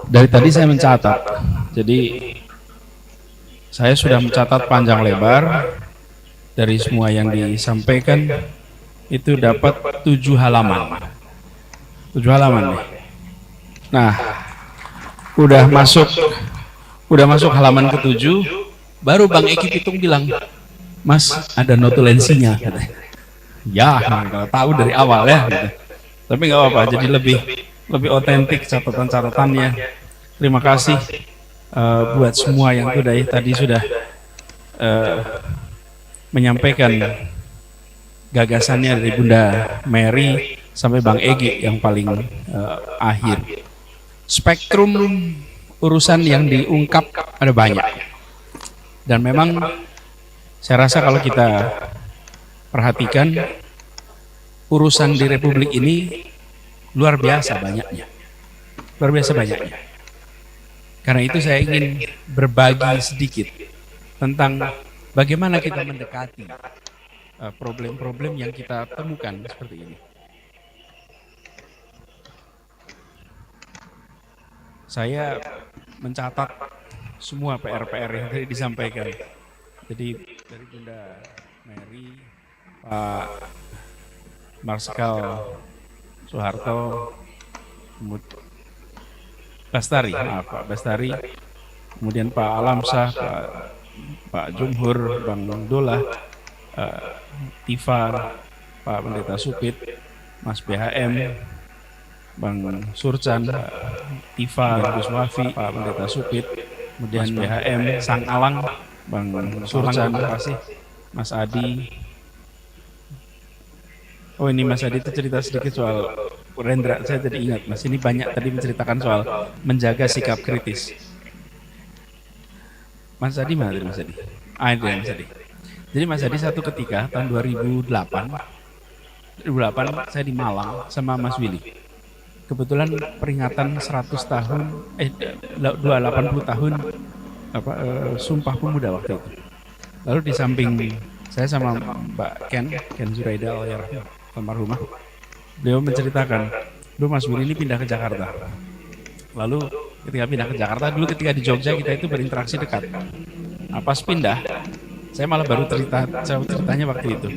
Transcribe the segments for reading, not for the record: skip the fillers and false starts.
Dari tadi saya mencatat, jadi saya sudah mencatat panjang lebar dari semua yang disampaikan. Itu dapat 7 halaman. 7 halaman nih. Nah, udah masuk halaman ke-7, baru Bang Eki Pitung bilang, "Mas, ada notulensinya," katanya. Ya, kalau tahu dari awal ya, gitu. Tapi nggak apa-apa, jadi lebih otentik catatan-catatannya. Terima kasih buat semua yang tadi sudah menyampaikan gagasannya, dari Bunda Mary sampai Bang Egi yang paling akhir. Spektrum urusan yang diungkap ada banyak, dan memang saya rasa kalau kita perhatikan, urusan di Republik ini luar biasa banyaknya, luar biasa banyaknya. Karena itu saya ingin berbagi sedikit tentang bagaimana kita mendekati problem-problem yang kita temukan seperti ini. Saya mencatat semua PR-PR yang tadi disampaikan. Jadi dari Bunda Mary, Pak Marskal Soeharto, Pak Bastari, kemudian Pak Alamsyah, Pak Jumhur, Bang Dolah, Tifa, Pak Pendeta Supit, Mas BHM, Bang Surcan, Tifa, Gus Wafi, Pak Pendeta Supit, kemudian BHM, Sang Alang, Bang Surcan, terima kasih, Mas Adi. Oh, ini Mas Adi itu cerita sedikit soal Rendra, saya jadi ingat, Mas, ini banyak tadi menceritakan soal menjaga sikap kritis. Mas Adi mana tadi, Mas Adi? Ada Mas Adi. Jadi Mas Adi satu ketika tahun 2008 saya di Malang sama Mas Willy. Kebetulan peringatan 100 tahun 280 tahun Sumpah Pemuda waktu itu. Lalu di samping saya sama Mbak Ken Zuraida almarhumah, beliau menceritakan, dulu Mas Willy ini pindah ke Jakarta. Lalu ketika pindah ke Jakarta, dulu ketika di Jogja kita itu berinteraksi dekat. Pas pindah, saya malah baru ceritanya waktu itu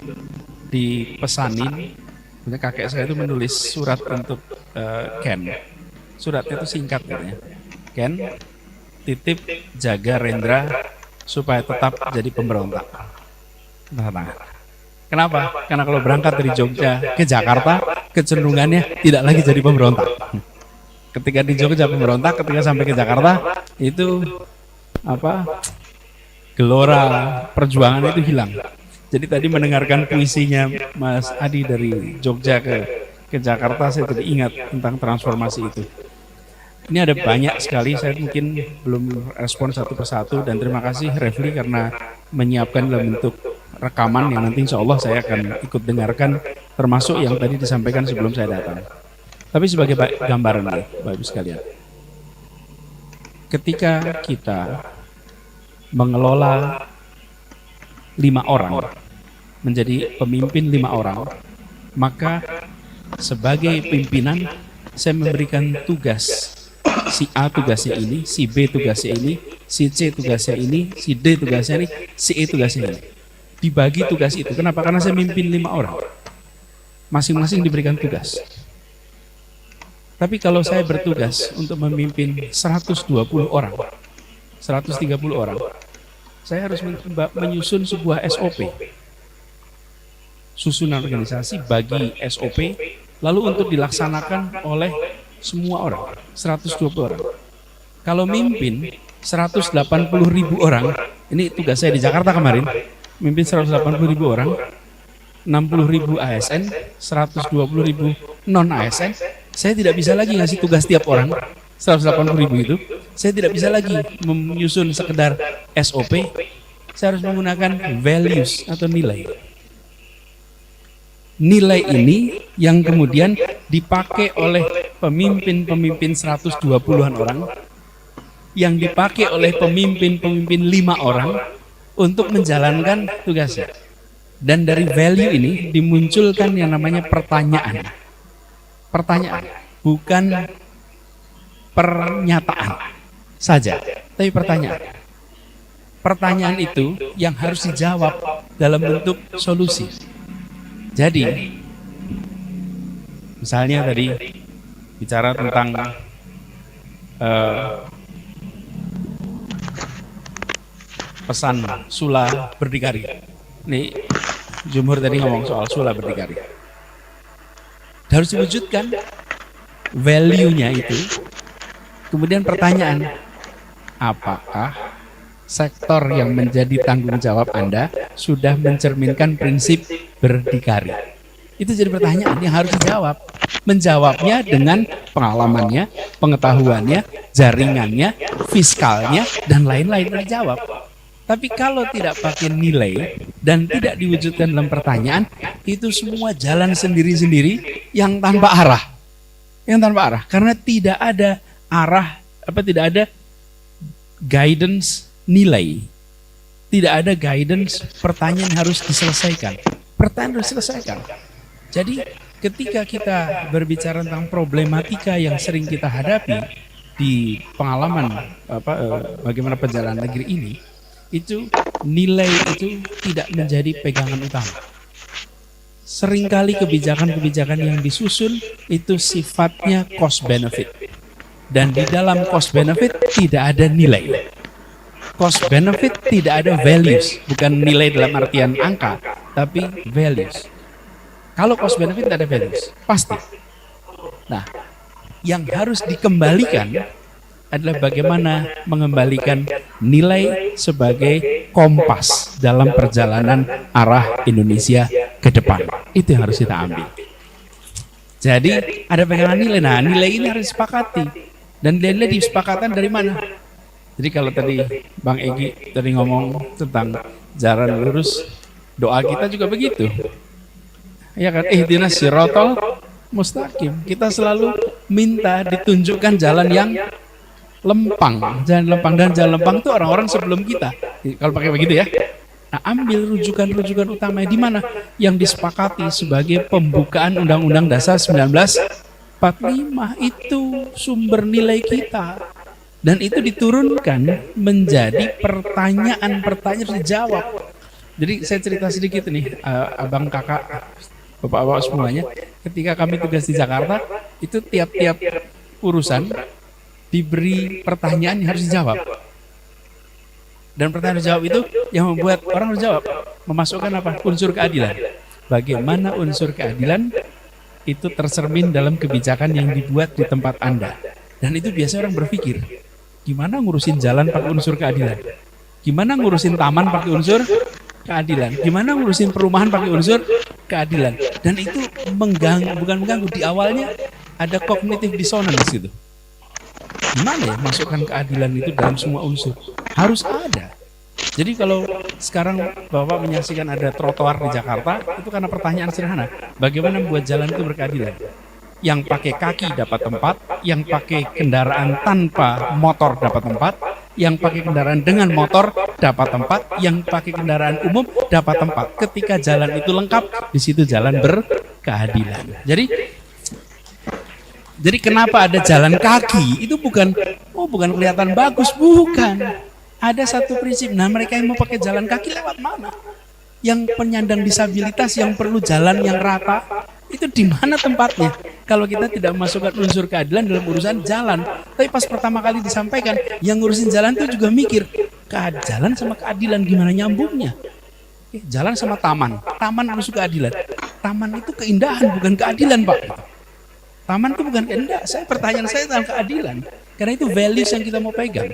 dipesanin, punya kakek saya itu menulis surat untuk Ken. Suratnya itu singkat katanya, Ken titip jaga Rendra supaya tetap jadi pemberontak. Nah, kenapa? Karena kalau berangkat dari Jogja ke Jakarta, kecenderungannya tidak lagi jadi pemberontak. Ketika di Jogja pemberontak, ketika sampai ke Jakarta itu gelora perjuangan itu hilang. Jadi tadi mendengarkan puisinya Mas Adi dari Jogja ke Jakarta, saya jadi ingat tentang transformasi itu. Ini ada banyak sekali, saya mungkin belum respon satu persatu, dan terima kasih Refli karena menyiapkan dalam bentuk rekaman yang nanti insya Allah saya akan ikut dengarkan, termasuk yang tadi disampaikan sebelum saya datang. Tapi sebagai gambaran ya, Bapak Ibu sekalian, ketika kita mengelola 5 orang, menjadi pemimpin 5 orang, maka sebagai pimpinan saya memberikan tugas. Si A tugasnya ini, si B tugasnya ini, si C tugasnya ini, si D tugasnya ini, si E tugasnya ini. Dibagi tugas itu. Kenapa? Karena saya mimpin 5 orang. Masing-masing diberikan tugas. Tapi kalau saya bertugas untuk memimpin 120 orang, 130 orang, saya harus menyusun sebuah SOP. Susunan organisasi bagi SOP, lalu untuk dilaksanakan oleh semua orang, 120 orang. Kalau mimpin 180.000 orang, ini tugas saya di Jakarta kemarin, mimpin 180.000 orang, 60.000 ASN, 120.000 non ASN, saya tidak bisa lagi ngasih tugas tiap orang, 180.000 itu, saya tidak bisa lagi menyusun sekedar SOP, saya harus menggunakan values atau nilai. Nilai ini yang kemudian dipakai oleh pemimpin-pemimpin 120-an orang, yang dipakai oleh pemimpin-pemimpin 5 orang untuk menjalankan tugasnya. Dan dari value ini dimunculkan yang namanya pertanyaan. Pertanyaan, bukan pernyataan saja, tapi pertanyaan. Pertanyaan itu yang harus dijawab dalam bentuk solusi. Jadi, misalnya tadi bicara tentang pesan sula berdikari. Nih, Jumhur tadi ngomong soal sula berdikari. Harus diwujudkan value-nya itu. Kemudian pertanyaan, apakah sektor yang menjadi tanggung jawab Anda sudah mencerminkan prinsip berdikari? Itu jadi pertanyaan yang harus dijawab. Menjawabnya dengan pengalamannya, pengetahuannya, jaringannya, fiskalnya, dan lain-lain dijawab. Tapi kalau tidak pakai nilai dan tidak diwujudkan dalam pertanyaan, itu semua jalan sendiri-sendiri yang tanpa arah. Yang tanpa arah, karena tidak ada arah, tidak ada guidance nilai. Tidak ada guidance pertanyaan harus diselesaikan. Pertanyaan harus diselesaikan. Jadi ketika kita berbicara tentang problematika yang sering kita hadapi di pengalaman bagaimana perjalanan negeri ini, itu nilai itu tidak menjadi pegangan utama. Seringkali kebijakan-kebijakan yang disusun itu sifatnya cost benefit. Dan di dalam cost benefit tidak ada nilai. Cost benefit tidak ada values, bukan nilai dalam artian angka, tapi values. Kalau cost benefit tidak ada values, pasti. Nah, yang harus dikembalikan adalah bagaimana mengembalikan nilai sebagai kompas dalam perjalanan arah Indonesia ke depan. Itu yang harus kita ambil. Jadi ada pegangan nilai. Nah, nilai ini harus disepakati. Dan nilai disepakatan dari mana? Jadi kalau tadi Bang Egy tadi ngomong tentang jalan lurus, doa kita juga begitu. Ya kan? Ihdinas siratal mustaqim. Kita selalu minta ditunjukkan jalan yang lempang, jalan lempang, dan jalan lempang itu orang-orang sebelum kita. Kalau pakai begitu ya. Nah, ambil rujukan-rujukan utama di mana yang disepakati sebagai pembukaan Undang-Undang Dasar 1945 itu sumber nilai kita. Dan itu diturunkan menjadi pertanyaan-pertanyaan dijawab. Jadi saya cerita sedikit nih, abang kakak, bapak-bapak semuanya, ketika kami tugas di Jakarta, itu tiap-tiap urusan diberi pertanyaan yang harus dijawab. Dan pertanyaan dijawab itu yang membuat orang menjawab, memasukkan apa? Unsur keadilan. Bagaimana unsur keadilan itu tercermin dalam kebijakan yang dibuat di tempat Anda. Dan itu biasanya orang berpikir, gimana ngurusin jalan pakai unsur keadilan? Gimana ngurusin taman pakai unsur keadilan? Gimana ngurusin perumahan pakai unsur keadilan? Dan itu mengganggu, bukan mengganggu, di awalnya ada cognitive dissonance gitu. Gimana ya masukkan keadilan itu dalam semua unsur? Harus ada. Jadi kalau sekarang Bapak menyaksikan ada trotoar di Jakarta, itu karena pertanyaan sederhana. Bagaimana membuat jalan itu berkeadilan? Yang pakai kaki dapat tempat, yang pakai kendaraan tanpa motor dapat tempat, yang pakai kendaraan dengan motor dapat tempat, yang pakai kendaraan umum dapat tempat. Ketika jalan itu lengkap, di situ jalan berkeadilan. Jadi kenapa ada jalan kaki? Itu bukan kelihatan bagus, bukan. Ada satu prinsip. Nah, mereka yang mau pakai jalan kaki lewat mana? Yang penyandang disabilitas yang perlu jalan yang rata, itu di mana tempatnya? Kalau kita tidak memasukkan unsur keadilan dalam urusan jalan. Tapi pas pertama kali disampaikan, yang ngurusin jalan itu juga mikir, jalan sama keadilan gimana nyambungnya? Jalan sama taman harus keadilan. Taman itu keindahan, bukan keadilan, Pak. Taman itu bukan kehendak. Pertanyaan saya tentang keadilan. Karena itu values yang kita mau pegang.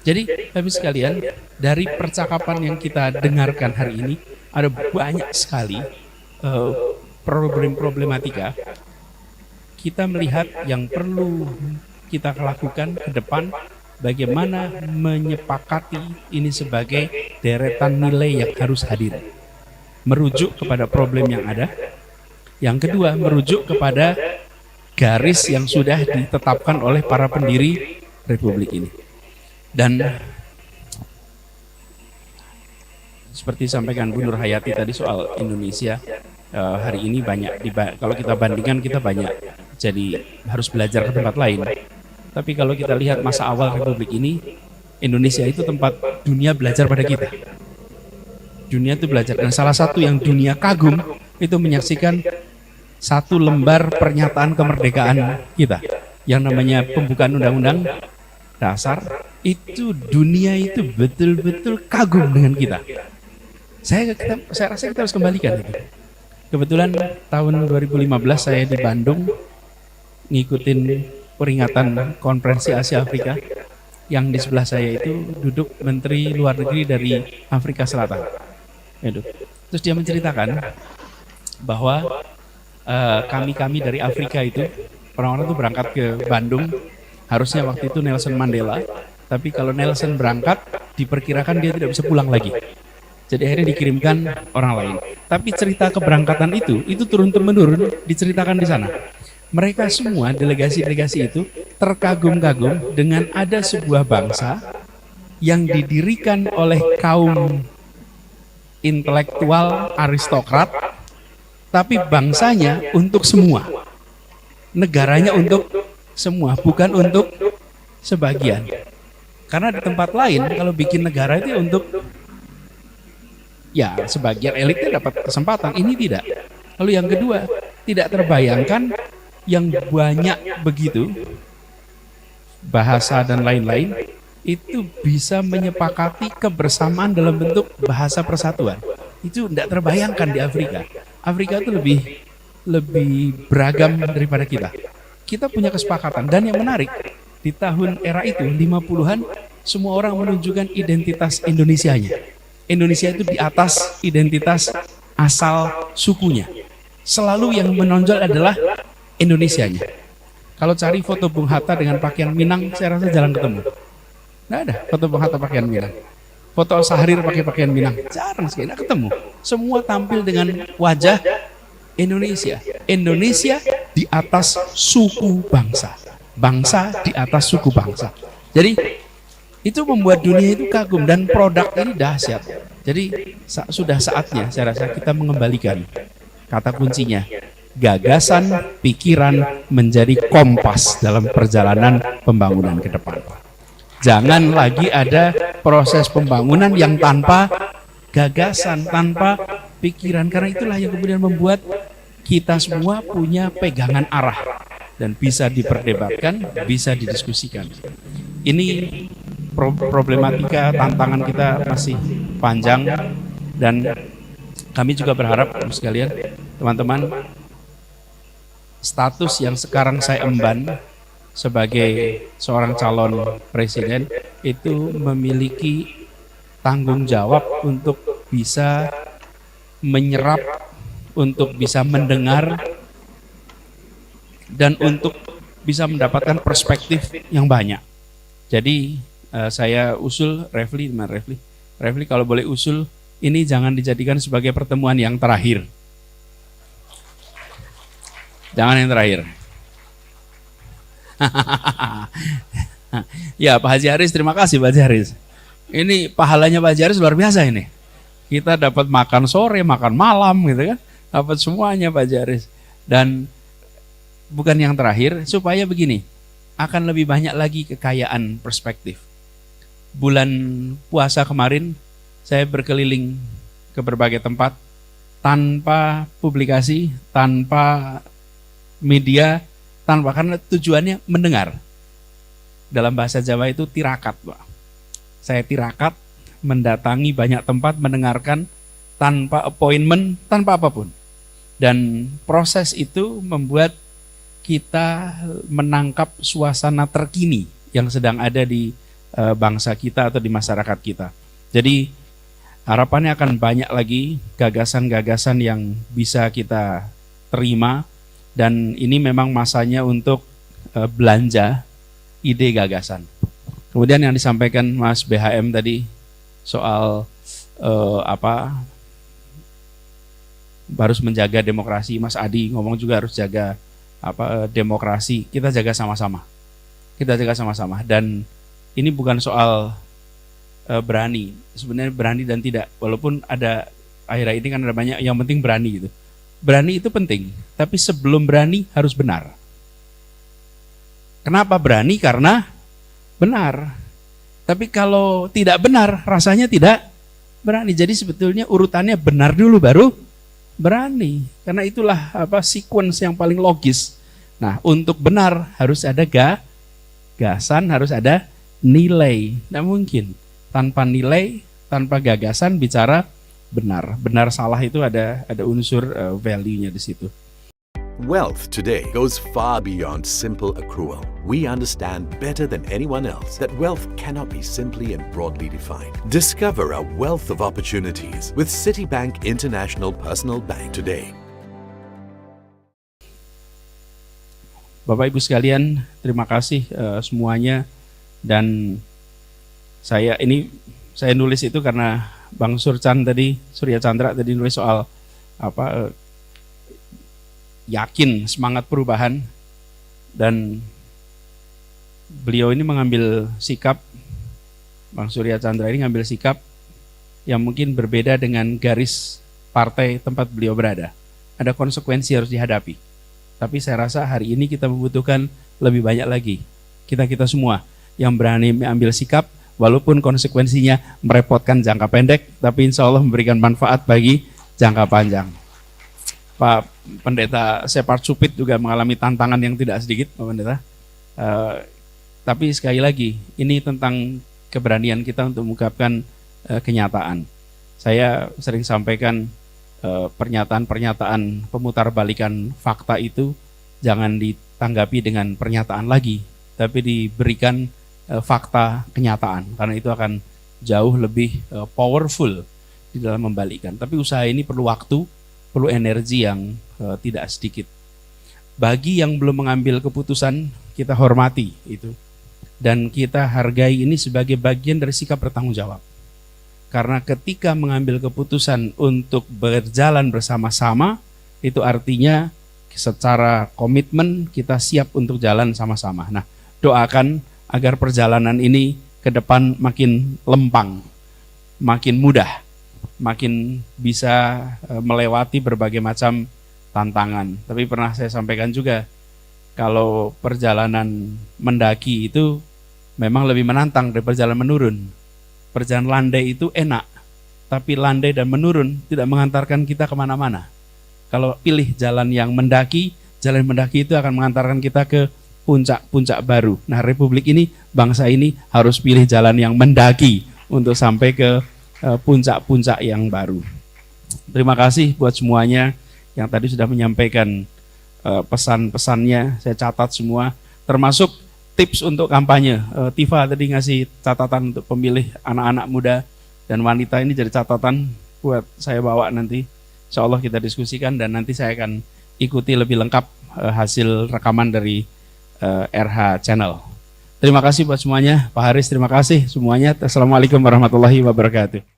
Jadi, habis sekalian, dari percakapan yang kita dengarkan hari ini, ada banyak sekali problematika. Kita melihat yang perlu kita lakukan ke depan, bagaimana menyepakati ini sebagai deretan nilai yang harus hadir. Merujuk kepada problem yang ada. Yang kedua, merujuk kepada garis yang sudah ditetapkan oleh para pendiri Republik ini. Dan seperti sampaikan Bu Nur Hayati tadi soal Indonesia, hari ini banyak, kalau kita bandingkan kita banyak jadi harus belajar ke tempat lain. Tapi kalau kita lihat masa awal Republik ini, Indonesia itu tempat dunia belajar pada kita. Dunia itu belajar, dan salah satu yang dunia kagum itu menyaksikan satu lembar pernyataan kemerdekaan kita yang namanya pembukaan Undang-Undang Dasar. Itu dunia itu betul-betul kagum dengan kita. Saya rasa kita harus kembalikan itu. Kebetulan tahun 2015 saya di Bandung ngikutin peringatan konferensi Asia Afrika, yang di sebelah saya itu duduk Menteri Luar Negeri dari Afrika Selatan. Terus dia menceritakan bahwa kami dari Afrika itu, orang-orang tuh berangkat ke Bandung, harusnya waktu itu Nelson Mandela, tapi kalau Nelson berangkat, diperkirakan dia tidak bisa pulang lagi. Jadi akhirnya dikirimkan orang lain. Tapi cerita keberangkatan itu turun-temurun diceritakan di sana. Mereka semua, delegasi-delegasi itu, terkagum-kagum dengan ada sebuah bangsa yang didirikan oleh kaum intelektual aristokrat, tapi bangsanya untuk semua. Negaranya untuk semua, bukan untuk sebagian. Karena di tempat lain kalau bikin negara itu untuk ya sebagian elitnya dapat kesempatan, ini tidak. Lalu yang kedua, tidak terbayangkan yang banyak begitu bahasa dan lain-lain itu bisa menyepakati kebersamaan dalam bentuk bahasa persatuan. Itu tidak terbayangkan di Afrika. Afrika itu lebih beragam daripada kita. Kita punya kesepakatan, dan yang menarik di tahun era itu 50-an semua orang menunjukkan identitas Indonesianya. Indonesia itu di atas identitas asal sukunya. Selalu yang menonjol adalah Indonesianya. Kalau cari foto Bung Hatta dengan pakaian Minang, saya rasa jarang ketemu. Nggak ada foto Bung Hatta pakaian Minang. Foto Sahrir pakai pakaian Minang, jarang sekali, nggak ketemu. Semua tampil dengan wajah Indonesia. Indonesia di atas suku bangsa. Bangsa di atas suku bangsa. Jadi itu membuat dunia itu kagum, dan produk ini dahsyat. Jadi sudah saatnya saya rasa kita mengembalikan kata kuncinya. Gagasan, pikiran menjadi kompas dalam perjalanan pembangunan ke depan. Jangan lagi ada proses pembangunan yang tanpa gagasan, tanpa pikiran, karena itulah yang kemudian membuat kita semua punya pegangan arah dan bisa diperdebatkan, bisa didiskusikan. Ini problematika, tantangan kita masih panjang, dan kami juga berharap sekalian, teman-teman, status yang sekarang saya emban sebagai seorang calon presiden itu memiliki tanggung jawab untuk bisa menyerap, untuk bisa mendengar, dan untuk bisa mendapatkan perspektif yang banyak. Jadi saya usul, Refli kalau boleh usul, ini jangan dijadikan sebagai pertemuan yang terakhir. Jangan yang terakhir. Ya Pak Haji Haris, terima kasih Pak Haji Haris. Ini pahalanya Pak Haji Haris luar biasa ini. Kita dapat makan sore, makan malam gitu kan. Dapat semuanya Pak Haji Haris. Dan bukan yang terakhir, supaya begini, akan lebih banyak lagi kekayaan perspektif. Bulan puasa kemarin, saya berkeliling ke berbagai tempat, tanpa publikasi, tanpa media, karena tujuannya mendengar. Dalam bahasa Jawa itu tirakat, Pak. Saya tirakat, mendatangi banyak tempat, mendengarkan, tanpa appointment, tanpa apapun. Dan proses itu membuat kita menangkap suasana terkini yang sedang ada di bangsa kita atau di masyarakat kita. Jadi harapannya akan banyak lagi gagasan-gagasan yang bisa kita terima, dan ini memang masanya untuk belanja ide gagasan. Kemudian yang disampaikan Mas BHM tadi soal harus menjaga demokrasi, Mas Adi ngomong juga harus jaga demokrasi. Kita jaga sama-sama. Kita jaga sama-sama. Dan ini bukan soal berani. Sebenarnya berani dan tidak. Walaupun ada akhir-akhir ini kan ada banyak yang penting berani gitu. Berani itu penting, tapi sebelum berani harus benar. Kenapa berani? Karena benar. Tapi kalau tidak benar, rasanya tidak berani. Jadi sebetulnya urutannya benar dulu baru berani. Karena itulah sequence yang paling logis. Nah, untuk benar harus ada gagasan, harus ada nilai. Tidak mungkin tanpa nilai, tanpa gagasan bicara benar. Benar salah itu ada unsur value-nya di situ. Wealth today goes far beyond simple accrual. We understand better than anyone else that wealth cannot be simply and broadly defined. Discover a wealth of opportunities with Citibank International Personal Bank today. Bapak Ibu sekalian, terima kasih semuanya. Dan saya nulis itu karena Bang Surya Chandra tadi nulis soal yakin, semangat perubahan, dan beliau ini mengambil sikap, Bang Surya Chandra ini ngambil sikap yang mungkin berbeda dengan garis partai tempat beliau berada. Ada konsekuensi harus dihadapi. Tapi saya rasa hari ini kita membutuhkan lebih banyak lagi. Kita semua yang berani mengambil sikap, walaupun konsekuensinya merepotkan jangka pendek, tapi insya Allah memberikan manfaat bagi jangka panjang. Pak Pendeta Separt Supit juga mengalami tantangan yang tidak sedikit, Pak Pendeta. Tapi sekali lagi, ini tentang keberanian kita untuk mengungkapkan kenyataan. Saya sering sampaikan pernyataan-pernyataan pemutarbalikan fakta itu jangan ditanggapi dengan pernyataan lagi, tapi diberikan fakta kenyataan, karena itu akan jauh lebih powerful di dalam membalikkan. Tapi usaha ini perlu waktu, perlu energi yang tidak sedikit. Bagi yang belum mengambil keputusan, kita hormati itu. Dan kita hargai ini sebagai bagian dari sikap bertanggung jawab. Karena ketika mengambil keputusan untuk berjalan bersama-sama, itu artinya secara komitmen kita siap untuk jalan sama-sama. Nah, doakan agar perjalanan ini ke depan makin lempang, makin mudah, makin bisa melewati berbagai macam tantangan. Tapi pernah saya sampaikan juga, kalau perjalanan mendaki itu memang lebih menantang dari perjalanan menurun. Perjalanan landai itu enak, tapi landai dan menurun tidak mengantarkan kita kemana-mana. Kalau pilih jalan yang mendaki, jalan mendaki itu akan mengantarkan kita ke puncak-puncak baru. Nah, Republik ini, bangsa ini harus pilih jalan yang mendaki untuk sampai ke puncak-puncak yang baru. Terima kasih buat semuanya yang tadi sudah menyampaikan pesan-pesannya. Saya catat semua, termasuk tips untuk kampanye. Tifa tadi ngasih catatan untuk pemilih anak-anak muda dan wanita, ini jadi catatan buat saya bawa nanti. Insya Allah kita diskusikan dan nanti saya akan ikuti lebih lengkap hasil rekaman dari RH Channel. Terima kasih buat semuanya. Pak Haris, terima kasih semuanya. Assalamualaikum warahmatullahi wabarakatuh.